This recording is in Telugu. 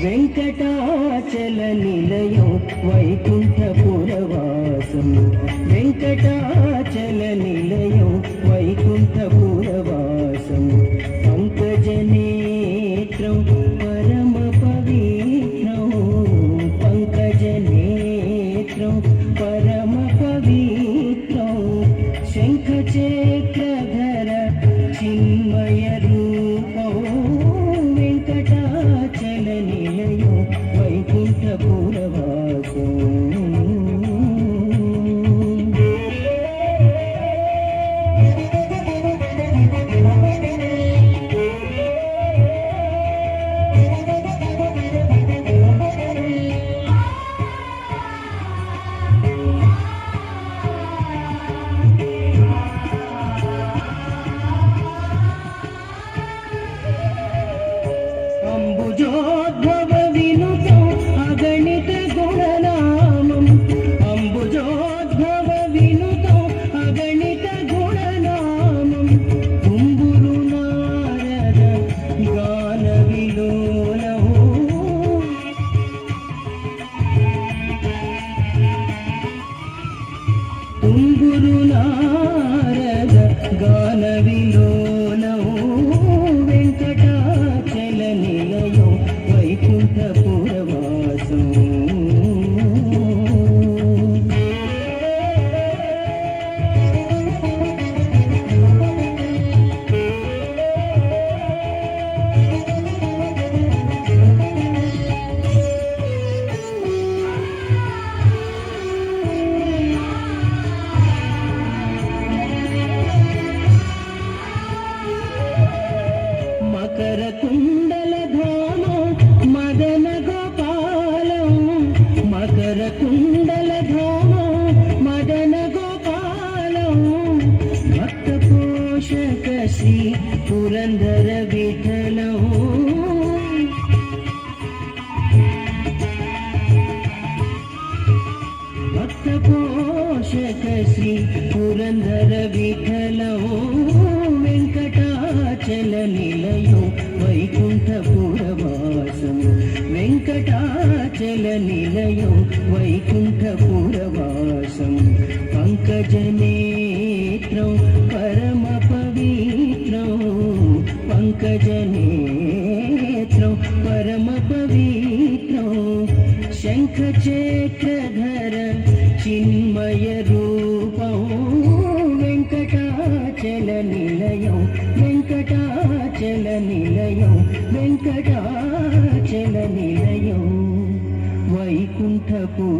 వెంకటాచల నిలయం వైకుంఠపురవాసం వెంకటాచల నిలయం వైకుంఠపురవాసం పంకజనేత్రం పరమ పవిత్రం పంకజనేత్రం పరమ పవిత్రం శంఖచక్రధర చిన్మయ రూపం వెంకటాచల నిలయం వైకుంఠపురవాసం అంబుజోద్భవ వినుతం అగణిత గుణనామం అంబుజోద్భవ వినుతం అగణిత గుణనామం కుంభురు నారద గాన విలోలం కుంభురు నారద గాన విలోలం వెంకటాచల నిలయం వైకుంఠపురవాసం మకర కుండల ధామం మదన గోపాలం మకర కుండల ధామం మదన గోపాలం భక్త పోషక శ్రీ పురంధర విఠలం భక్త పోషక శ్రీ పురంధర విఠలం వెంకటాచల నిలయం వైకుంఠపురవాసం వెంకటాచల నిలయం వైకుంఠపురవాసం పంకజనేత్రం పరమ పవిత్రం పంకజనేత్రం పరమ పవిత్రం శంఖచక్రధర చిన్మయ రూపం వెంకటాచల నిలయం వెంకటాచల నిలయం వెంకటాచల నిలయం వైకుంఠపురవాసం